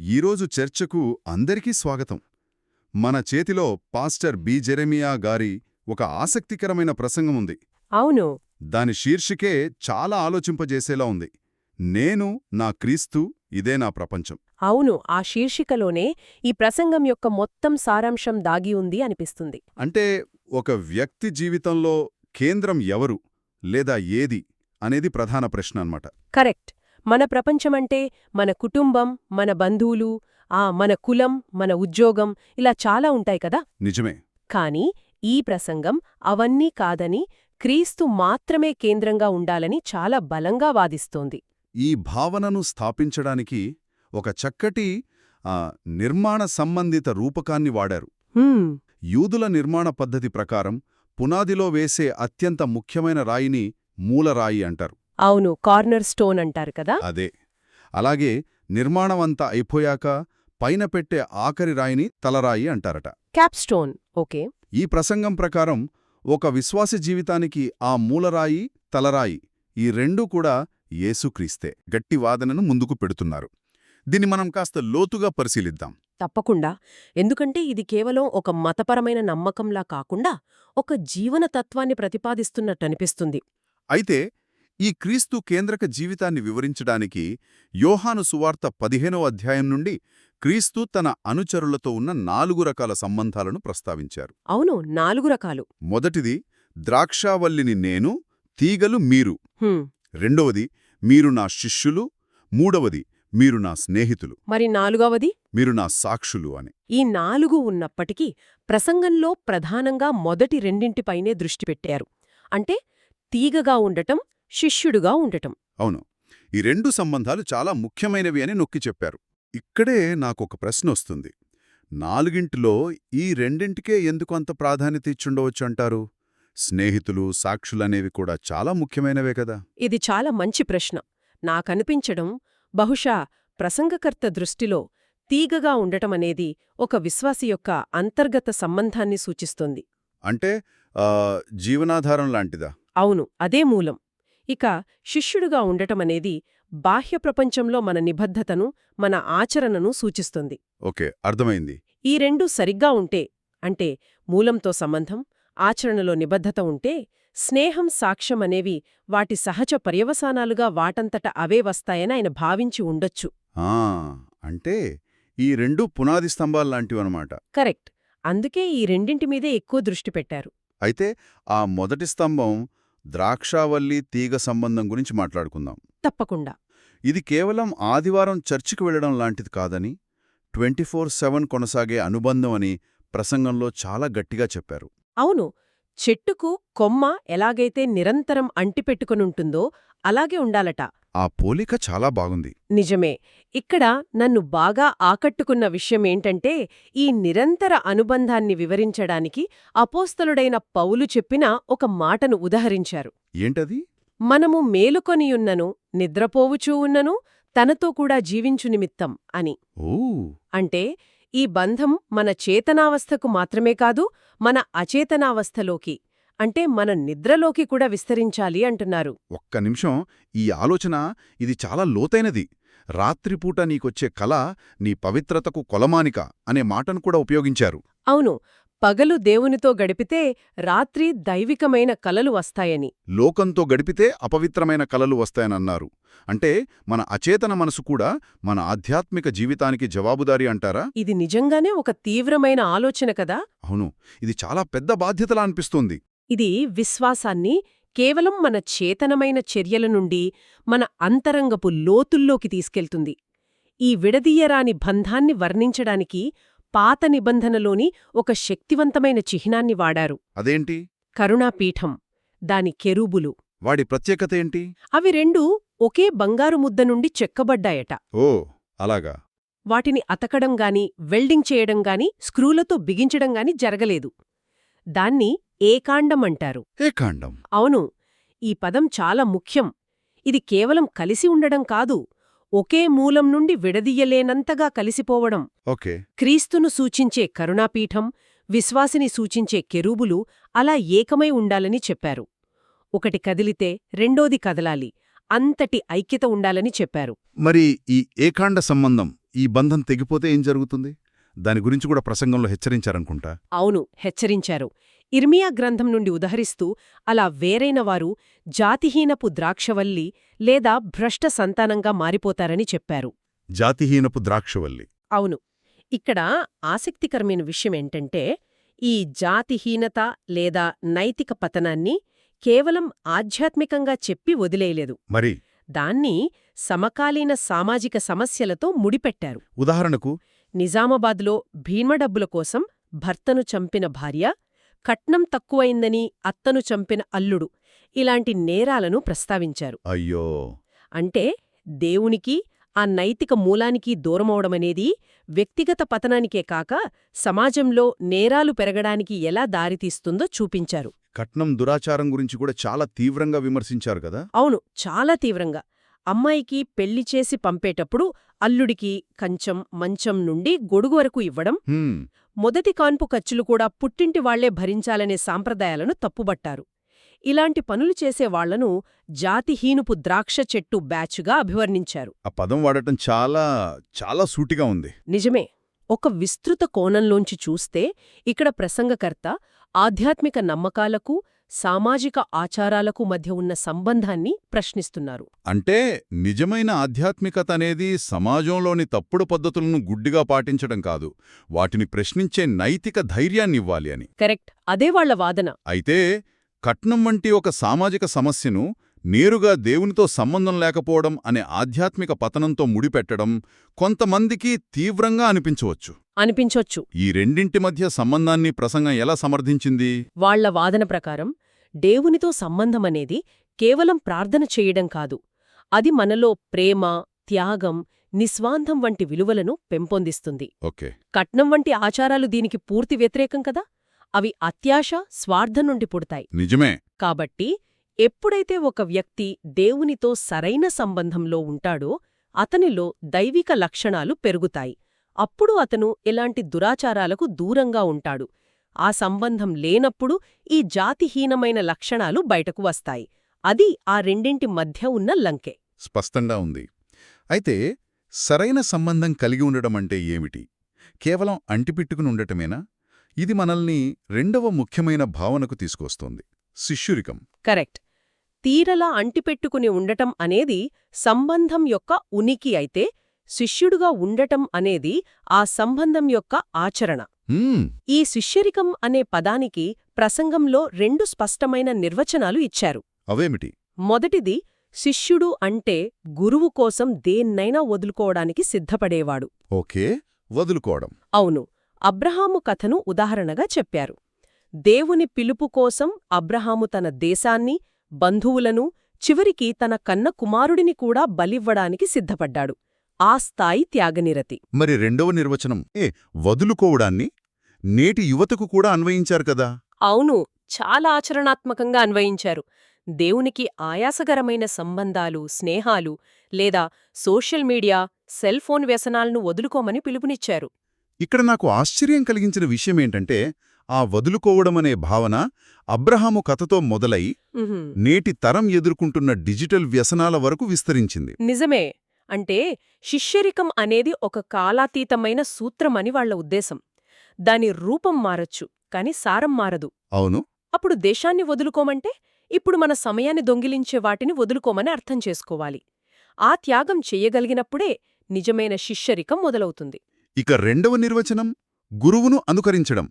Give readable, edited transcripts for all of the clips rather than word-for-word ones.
ఈరోజు చర్చకు అందరికీ స్వాగతం. మన చేతిలో పాస్టర్ బి. జెరెమియా గారి ఒక ఆసక్తికరమైన ప్రసంగం ఉంది. అవును. దాని శీర్షికే చాలా ఆలోచింపజేసేలా ఉంది. నేను నా క్రీస్తు, ఇదే నా ప్రపంచం. అవును, ఆ శీర్షికలోనే ఈ ప్రసంగం యొక్క మొత్తం సారాంశం దాగి ఉంది అనిపిస్తుంది. అంటే ఒక వ్యక్తి జీవితంలో కేంద్రం ఎవరు లేదా ఏది అనేది ప్రధాన ప్రశ్న అన్నమాట. కరెక్ట్. మన ప్రపంచమంటే మన కుటుంబం, మన బంధువులు, మన కులం, మన ఉద్యోగం, ఇలా చాలా ఉంటాయి కదా. నిజమే. కాని ఈ ప్రసంగం అవన్నీ కాదని, క్రీస్తు మాత్రమే కేంద్రంగా ఉండాలని చాలా బలంగా వాదిస్తోంది. ఈ భావనను స్థాపించడానికి ఒక చక్కటి నిర్మాణ సంబంధిత రూపకాన్ని వాడారు. యూదుల నిర్మాణ పద్ధతి ప్రకారం పునాదిలో వేసే అత్యంత ముఖ్యమైన రాయిని మూలరాయి అంటారు. అవును, కార్నర్ స్టోన్ అంటారు కదా. అదే. అలాగే నిర్మాణమంతా అయిపోయాక పైన పెట్టే ఆఖరి రాయిని తలరాయి అంటారట. Cap stone. ఓకే. ఈ ప్రసంగం ప్రకారం ఒక విశ్వాసి జీవితానికి ఆ మూలరాయి, తలరాయి ఈ రెండూ కూడా యేసుక్రీస్తే గట్టి వాదనను ముందుకు పెడుతున్నారు. దీన్ని మనం కాస్త లోతుగా పరిశీలిద్దాం. తప్పకుండా. ఎందుకంటే ఇది కేవలం ఒక మతపరమైన నమ్మకంలా కాకుండా ఒక జీవన తత్వాన్ని ప్రతిపాదిస్తున్నట్టనిపిస్తుంది. అయితే ఈ క్రీస్తు కేంద్రక జీవితాన్ని వివరించడానికి యోహాను సువార్త 15వ అధ్యాయం నుండి క్రీస్తు తన అనుచరులతో ఉన్న 4 రకాల సంబంధాలను ప్రస్తావించారు. అవును, 4 రకాలు. మొదటిది ద్రాక్షావల్లిని నేను, తీగలు మీరు. రెండవది మీరు నా శిష్యులు. మూడవది మీరు నా స్నేహితులు. మరి 4వది? మీరు నా సాక్షులు అని. ఈ 4 ఉన్నప్పటికీ ప్రసంగంలో ప్రధానంగా మొదటి రెండింటిపైనే దృష్టి పెట్టారు. అంటే తీగగా ఉండటం, శిష్యుడుగా ఉండటం. అవును, ఈ 2 సంబంధాలు చాలా ముఖ్యమైనవి అని నొక్కి చెప్పారు. ఇక్కడే నాకొక ప్రశ్న వస్తుంది. 4 ఈ రెండింటికే ఎందుకు అంత ప్రాధాన్యత ఇచ్చుండవచ్చంటారు? స్నేహితులు, సాక్షులనేవి కూడా చాలా ముఖ్యమైనవే కదా. ఇది చాలా మంచి ప్రశ్న. నాకనిపించడం బహుశా ప్రసంగకర్త దృష్టిలో తీగగా ఉండటమనేది ఒక విశ్వాసి యొక్క అంతర్గత సంబంధాన్ని సూచిస్తుంది. అంటే జీవనాధారం లాంటిదా? అవును, అదే మూలం. ఇక శిష్యుడుగా ఉండటమనేది బాహ్య ప్రపంచంలో మన నిబద్ధతను, మన ఆచరణను సూచిస్తుంది. ఓకే, అర్థమైంది. ఈ రెండూ సరిగ్గా ఉంటే, అంటే మూలంతో సంబంధం, ఆచరణలో నిబద్ధత ఉంటే, స్నేహం, సాక్ష్యం అనేవి వాటి సహజ పర్యవసానాలుగా వాటంతట అవే వస్తాయని ఆయన భావించి ఉండొచ్చు. అంటే ఈ 2 పునాది స్తంభాల్లాంటివన్నమాట. కరెక్ట్. అందుకే ఈ రెండింటిమీదే ఎక్కువ దృష్టి పెట్టారు. అయితే ఆ మొదటి స్తంభం ద్రాక్షావల్లి తీగ సంబంధం గురించి మాట్లాడుకుందాం. తప్పకుండా. ఇది కేవలం ఆదివారం చర్చికి వెళ్లడం లాంటిది కాదని, 24/7 కొనసాగే అనుబంధం అని ప్రసంగంలో చాలా గట్టిగా చెప్పారు. అవును, చెట్టుకు కొమ్మ ఎలాగైతే నిరంతరం అంటిపెట్టుకునుంటుందో అలాగే ఉండాలట. ఆ పోలిక చాలా బాగుంది. నిజమే. ఇక్కడ నన్ను బాగా ఆకట్టుకున్న విషయమేంటంటే, ఈ నిరంతర అనుబంధాన్ని వివరించడానికి అపోస్తలుడైన పౌలు చెప్పిన ఒక మాటను ఉదహరించారు. ఏంటది? మనము మేలుకొనియున్నను, నిద్రపోవుచూ ఉన్నను, తనతో కూడా జీవించు నిమిత్తం అని. అంటే ఈ బంధం మన చేతనావస్థకు మాత్రమే కాదు, మన అచేతనావస్థలోకి, అంటే మన నిద్రలోకి కూడా విస్తరించాలి అంటున్నారు. ఒక్క నిమిషం, ఈ ఆలోచన ఇది చాలా లోతైనది. రాత్రిపూట నీకొచ్చే కల నీ పవిత్రతకు కొలమానిక అనే మాటను కూడా ఉపయోగించారు. అవును, పగలు దేవునితో గడిపితే రాత్రి దైవికమైన కలలు వస్తాయని. లోకంతో గడిపితే అపవిత్రమైన కలలు వస్తాయనన్నారు. అంటే మన అచేతన మనసు కూడా మన ఆధ్యాత్మిక జీవితానికి జవాబుదారీ అంటారా? ఇది నిజంగానే ఒక తీవ్రమైన ఆలోచన కదా. అవును, ఇది చాలా పెద్ద బాధ్యతలా అనిపిస్తోంది. ఇది విశ్వాసాన్ని కేవలం మన చేతనమైన చర్యల నుండి మన అంతరంగపు లోతుల్లోకి తీసుకెళ్తుంది. ఈ విడదీయరాని బంధాన్ని వర్ణించడానికి పాత నిబంధనలోని ఒక శక్తివంతమైన చిహ్నాన్ని వాడారు. అదేంటి? కరుణాపీఠం, దాని కెరూబులు. వాడి ప్రత్యేకత ఏంటి? అవి రెండూ ఒకే బంగారు ముద్ద నుండి చెక్కబడ్డాయట. ఓ, అలాగా. వాటిని అతకడం గాని, వెల్డింగ్ చేయడం గాని, స్క్రూలతో బిగించడం గాని జరగలేదు. దాన్ని ఏకాండం అంటారు. ఏకాండం? అవును, ఈ పదం చాలా ముఖ్యం. ఇది కేవలం కలిసి ఉండడం కాదు, ఒకే మూలం నుండి విడదీయలేనంతగా కలిసిపోవడం. ఓకే. క్రీస్తును సూచించే కరుణాపీఠం, విశ్వాసిని సూచించే కెరూబులు అలా ఏకమై ఉండాలని చెప్పారు. ఒకటి కదిలితే రెండోది కదలాలి, అంతటి ఐక్యత ఉండాలని చెప్పారు. మరి ఈ ఏకాండ సంబంధం ఈ బంధం తెగిపోతే ఏం జరుగుతుంది? దాని గురించి కూడా ప్రసంగంలో హెచ్చరించారనుకుంటా. అవును, హెచ్చరించారు. ఇర్మియా గ్రంథం నుండి ఉదహరిస్తూ అలా వేరైన వారు జాతిహీనపు ద్రాక్షవల్లి లేదా భ్రష్ట సంతానంగా మారిపోతారని చెప్పారు. జాతిహీనపు ద్రాక్షవల్లి. అవును. ఇక్కడ ఆసక్తికరమైన విషయమేంటంటే, ఈ జాతిహీనత లేదా నైతిక పతనాన్ని కేవలం ఆధ్యాత్మికంగా చెప్పి వదిలేయలేదు. మరి దాన్ని సమకాలీన సామాజిక సమస్యలతో ముడిపెట్టారు. ఉదాహరణకు నిజామాబాద్లో భీమడబ్బుల కోసం భర్తను చంపిన భార్య, కట్నం తక్కువైందని అత్తను చంపిన అల్లుడు ఇలాంటి నేరాలను ప్రస్తావించారు. అయ్యో! అంటే దేవునికి, ఆ నైతిక మూలానికి దూరమవడమనేది వ్యక్తిగత పతనానికే కాక సమాజంలో నేరాలు పెరగడానికి ఎలా దారితీస్తుందో చూపించారు. కట్నం దురాచారం గురించి కూడా చాలా తీవ్రంగా విమర్శించారు కదా. అవును, చాలా తీవ్రంగా. అమ్మాయికి పెళ్లి చేసి పంపేటప్పుడు అల్లుడికి కంచం, మంచం నుండి గొడుగు వరకు ఇవ్వడం, మొదటి కాన్పు ఖర్చులు కూడా పుట్టింటి వాళ్లే భరించాలనే సాంప్రదాయాలను తప్పుబట్టారు. ఇలాంటి పనులు చేసేవాళ్లను జాతిహీనుపు ద్రాక్ష చెట్టు బ్యాచ్గా అభివర్ణించారు. ఆ పదం వాడటం చాలా సూటిగా ఉంది. నిజమే. ఒక విస్తృత కోణంలోంచి చూస్తే ఇక్కడ ప్రసంగకర్త ఆధ్యాత్మిక నమ్మకాలకు, సామాజిక ఆచారాలకు మధ్య ఉన్న సంబంధాన్ని ప్రశ్నిస్తున్నారు. అంటే నిజమైన ఆధ్యాత్మికత అనేది సమాజంలోని తప్పుడు పద్ధతులను గుడ్డిగా పాటించడం కాదు, వాటిని ప్రశ్నించే నైతిక ధైర్యాన్నివ్వాలి అని. కరెక్ట్, అదే వాళ్ల వాదన. అయితే కట్నం వంటి ఒక సామాజిక సమస్యను నేరుగా దేవునితో సంబంధం లేకపోవడం అనే ఆధ్యాత్మిక పతనంతో ముడిపెట్టడం కొంతమందికి తీవ్రంగా అనిపించవచ్చు. ఈ రెండింటి మధ్య సంబంధాన్ని ప్రసంగం ఎలా సమర్థించింది? వాళ్ల వాదన ప్రకారం దేవునితో సంబంధమనేది కేవలం ప్రార్థన చేయడం కాదు, అది మనలో ప్రేమ, త్యాగం, నిస్వార్థం వంటి విలువలను పెంపొందిస్తుంది. ఓకే. కట్నం వంటి ఆచారాలు దీనికి పూర్తి వ్యతిరేకం కదా. అవి అత్యాశ, స్వార్థం నుండి పుడతాయి. నిజమే. కాబట్టి ఎప్పుడైతే ఒక వ్యక్తి దేవునితో సరైన సంబంధంలో ఉంటాడో అతనిలో దైవిక లక్షణాలు పెరుగుతాయి. అప్పుడు అతను ఎలాంటి దురాచారాలకు దూరంగా ఉంటాడు. ఆ సంబంధం లేనప్పుడు ఈ జాతిహీనమైన లక్షణాలు బయటకు వస్తాయి. అది ఆ రెండింటి మధ్య ఉన్న లంకె. స్పష్టంగా ఉంది. అయితే సరైన సంబంధం కలిగి ఉండడమంటే ఏమిటి? కేవలం అంటిపెట్టుకుని ఉండటమేనా? ఇది మనల్ని రెండవ ముఖ్యమైన భావనకు తీసుకొస్తోంది, శిష్యురికం. కరెక్ట్. తీరలా అంటిపెట్టుకుని ఉండటం అనేది సంబంధం యొక్క ఉనికి అయితే, శిష్యుడుగా ఉండటం అనేది ఆ సంబంధం యొక్క ఆచరణ. ఈ శిష్యరికం అనే పదానికి ప్రసంగంలో 2 స్పష్టమైన నిర్వచనాలు ఇచ్చారు. అవేమిటి? మొదటిది, శిష్యుడు అంటే గురువు కోసం దేన్నైనా వదులుకోవడానికి సిద్ధపడేవాడు. ఓకే, వదులుకోవడం. అవును. అబ్రహాము కథను ఉదాహరణగా చెప్పారు. దేవుని పిలుపు కోసం అబ్రహాము తన దేశాన్ని, బంధువులను, చివరికి తన కన్న కుమారుడిని కూడా బలివ్వడానికి సిద్ధపడ్డాడు. ఆ స్థాయి త్యాగనిరతి. మరి రెండవ నిర్వచనం వదులుకోవడాన్ని నేటి యువతకు కూడా అన్వయించారు కదా. అవును, చాలా ఆచరణాత్మకంగా అన్వయించారు. దేవునికి ఆయాసకరమైన సంబంధాలు, స్నేహాలు లేదా సోషల్ మీడియా, సెల్ ఫోన్ వ్యసనాలను వదులుకోమని పిలుపునిచ్చారు. ఇక్కడ నాకు ఆశ్చర్యం కలిగించిన విషయమేంటంటే, ఆ వదులుకోవడమనే భావన అబ్రహాము కథతో మొదలై నేటి తరం ఎదుర్కొంటున్న డిజిటల్ వ్యసనాల వరకు విస్తరించింది. నిజమే. అంటే శిష్యరికం అనేది ఒక కాలాతీతమైన సూత్రమని వాళ్ల ఉద్దేశం. దాని రూపం మారచ్చు, కాని సారం మారదు. అవును. అప్పుడు దేశాన్ని వదులుకోమంటే ఇప్పుడు మన సమయాన్ని దొంగిలించే వాటిని వదులుకోమని అర్థం చేసుకోవాలి. ఆ త్యాగం చెయ్యగలిగినప్పుడే నిజమైన శిష్యరికం మొదలవుతుంది. ఇక రెండవ నిర్వచనం గురువును అనుకరించడం.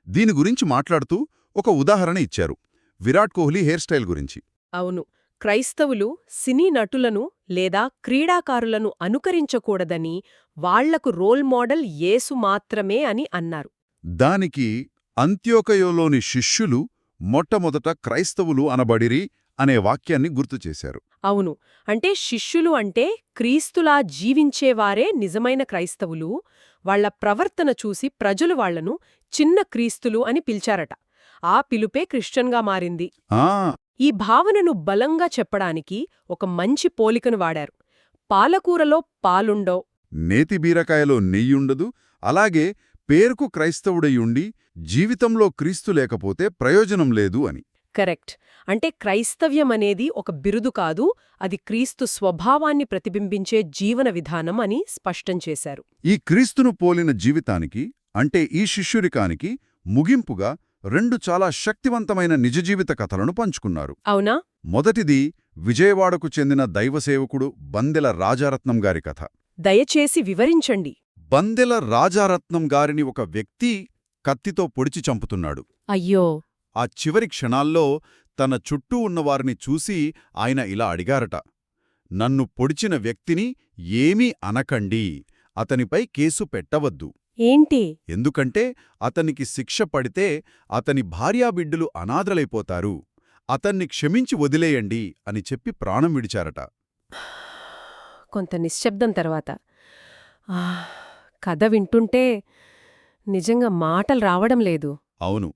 దీని గురించి మాట్లాడుతూ ఒక ఉదాహరణ ఇచ్చారు, విరాట్ కోహ్లీ హెయిర్ స్టైల్ గురించి. అవును, క్రైస్తవులు సినీ నటులను లేదా క్రీడాకారులను అనుకరించకూడదని, వాళ్లకు రోల్ మోడల్ యేసు మాత్రమే అని అన్నారు. దానికి అంత్యోకయోలోని శిష్యులు మొట్టమొదట క్రైస్తవులు అనబడిరి అనే వాక్యాన్ని గుర్తుచేశారు. అవును, అంటే శిష్యులు అంటే క్రీస్తులా జీవించేవారే నిజమైన క్రైస్తవులు. వాళ్ల ప్రవర్తన చూసి ప్రజలు వాళ్లను చిన్న క్రీస్తులు అని పిలిచారట. ఆ పిలుపే క్రిస్టియన్గా మారింది. ఈ భావనను బలంగా చెప్పడానికి ఒక మంచి పోలికను వాడారు. పాలకూరలో పాలుండో, నేతి బీరకాయలో నెయ్యుండదు, అలాగే పేరుకు క్రైస్తవుడయుండి జీవితంలో క్రీస్తు లేకపోతే ప్రయోజనం లేదు అని. కరెక్ట్. అంటే క్రైస్తవ్యం అనేది ఒక బిరుదు కాదు, అది క్రీస్తు స్వభావాన్ని ప్రతిబింబించే జీవన విధానం అని స్పష్టం చేశారు. ఈ క్రీస్తును పోలిన జీవితానికి అంటే ఈ శిష్యురికానికి ముగింపుగా 2 చాలా శక్తివంతమైన నిజజీవిత కథలను పంచుకున్నారు. అవునా? మొదటిది విజయవాడకు చెందిన దైవసేవకుడు బందెల రాజారత్నం గారి కథ. దయచేసి వివరించండి. బందెల రాజారత్నం గారిని ఒక వ్యక్తి కత్తితో పొడిచి చంపుతున్నాడు. అయ్యో! ఆ చివరి క్షణాల్లో తన చుట్టూ ఉన్నవారిని చూసి ఆయన ఇలా అడిగారట, నన్ను పొడిచిన వ్యక్తిని ఏమీ అనకండి, అతనిపై కేసు పెట్టవద్దు. ఏంటి? ఎందుకంటే అతనికి శిక్ష పడితే అతని భార్యాబిడ్డలు అనాథలైపోతారు, అతన్ని క్షమించి వదిలేయండి అని చెప్పి ప్రాణం విడిచారట. కొంత నిశ్శబ్దం తర్వాత కథ వింటుంటే నిజంగా మాటలు రావడం లేదు. అవును,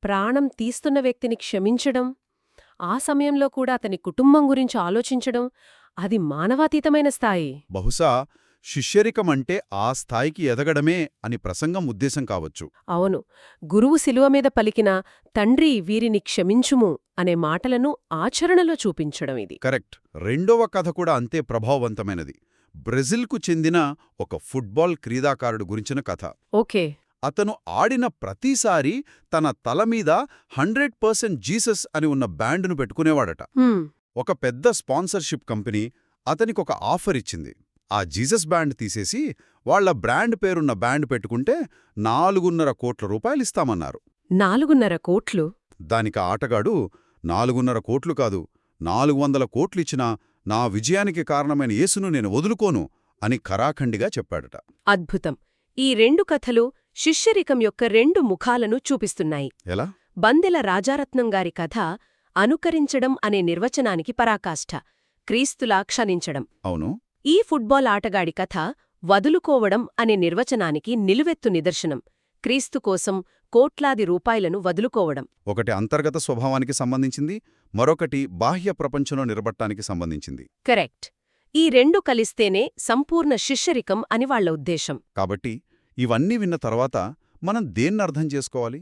ప్రాణం తీస్తున్న వ్యక్తిని క్షమించడం, ఆ సమయంలో కూడా అతని కుటుంబం గురించి ఆలోచించడం, అది మానవాతీతమైన స్థాయి. బహుశా శిష్యరికమంటే ఆ స్థాయికి ఎదగడమే అని ప్రసంగం ఉద్దేశం కావచ్చు. అవును, గురువు శిలువ మీద పలికిన తండ్రి వీరిని క్షమించుము అనే మాటలను ఆచరణలో చూపించడం ఇది. కరెక్ట్. రెండవ కథ కూడా అంతే ప్రభావవంతమైనది. బ్రెజిల్కు చెందిన ఒక ఫుట్బాల్ క్రీడాకారుడు గురించిన కథ. ఓకే. అతను ఆడిన ప్రతిసారీ తన తల మీద 100% జీసస్ అని ఉన్న బ్యాండును పెట్టుకునేవాడట. ఒక పెద్ద స్పాన్సర్షిప్ కంపెనీ అతనికొక ఆఫర్ ఇచ్చింది. ఆ జీసస్ బ్యాండ్ తీసేసి వాళ్ల బ్రాండ్ పేరున్న బ్యాండ్ పెట్టుకుంటే 4.5 కోట్ల రూపాయలిస్తామన్నారు. 4.5 కోట్లు? దానికి ఆటగాడు 4.5 కోట్లు కాదు, 400 కోట్లిచ్చినా నా విజయానికి కారణమైన యేసును నేను వదులుకోను అని ఖరాఖండిగా చెప్పాడట. అద్భుతం. ఈ 2 కథలు శిష్యరికం యొక్క 2 ముఖాలను చూపిస్తున్నాయి. ఎలా? బందెల రాజారత్నం గారి కథ అనుకరించడం అనే నిర్వచనానికి పరాకాష్ఠ, క్రీస్తులా క్షమించడం. అవును. ఈ ఫుట్బాల్ ఆటగాడి కథ వదులుకోవడం అనే నిర్వచనానికి నిలువెత్తు నిదర్శనం, క్రీస్తు కోసం కోట్లాది రూపాయలను వదులుకోవడం. ఒకటి అంతర్గత స్వభావానికి సంబంధించింది, మరొకటి బాహ్య ప్రపంచంలో నిలబట్టానికి సంబంధించింది. కరెక్ట్. ఈ 2 కలిస్తేనే సంపూర్ణ శిష్యరికం అని వాళ్ల ఉద్దేశం. కాబట్టి ఇవన్నీ విన్న తర్వాత మనం దేన్నర్థం చేసుకోవాలి?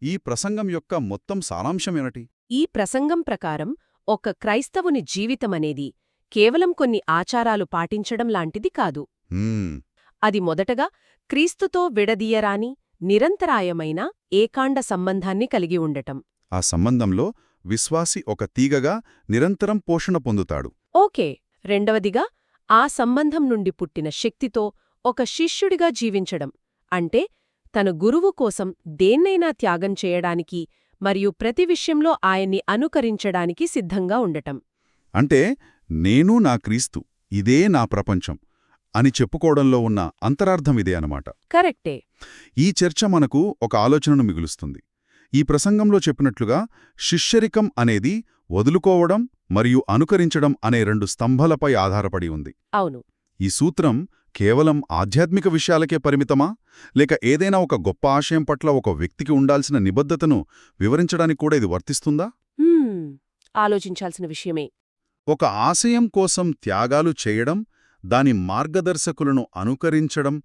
ఈ ప్రసంగం యొక్క మొత్తం సారాంశమేమిటి? ఈ ప్రసంగం ప్రకారం ఒక క్రైస్తవుని జీవితమనేది కేవలం కొన్ని ఆచారాలు పాటించడం లాంటిది కాదు. అది మొదటగా క్రీస్తుతో విడదీయరాని నిరంతరాయమైన ఏకాండ సంబంధాన్ని కలిగి ఉండటం. ఆ సంబంధంలో విశ్వాసి ఒక తీగగా నిరంతరం పోషణ పొందుతాడు. ఓకే. రెండవదిగా ఆ సంబంధం నుండి పుట్టిన శక్తితో ఒక శిష్యుడిగా జీవించడం, అంటే తన గురువు కోసం దేన్నైనా త్యాగం చేయడానికి మరియు ప్రతి విషయంలో ఆయన్ని అనుకరించడానికి సిద్ధంగా ఉండటం. అంటే నేను నా క్రీస్తు, ఇదే నా ప్రపంచం అని చెప్పుకోవడంలో ఉన్న అంతరార్థం ఇదే అనమాట. కరెక్టే. ఈ చర్చ మనకు ఒక ఆలోచనను మిగులుస్తుంది. ఈ ప్రసంగంలో చెప్పినట్లుగా శిష్యరికం అనేది వదులుకోవడం మరియు అనుకరించడం అనే 2 స్తంభాలపై ఆధారపడి ఉంది. అవును. ఈ సూత్రం కేవలం ఆధ్యాత్మిక విషయాలకే పరిమితమా, లేక ఏదైనా ఒక గొప్ప ఆశయం పట్ల ఒక వ్యక్తికి ఉండాల్సిన నిబద్ధతను వివరించడానికి కూడా ఇది వర్తిస్తుందా? ఆలోచించాల్సిన విషయమే. ఒక ఆశయం కోసం త్యాగాలు చేయడం, దాని మార్గదర్శకులను అనుకరించడం,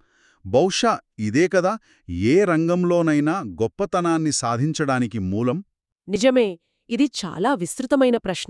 బహుశా ఇదే కదా ఏ రంగంలోనైనా గొప్పతనాన్ని సాధించడానికి మూలం. నిజమే. ఇది చాలా విస్తృతమైన ప్రశ్న.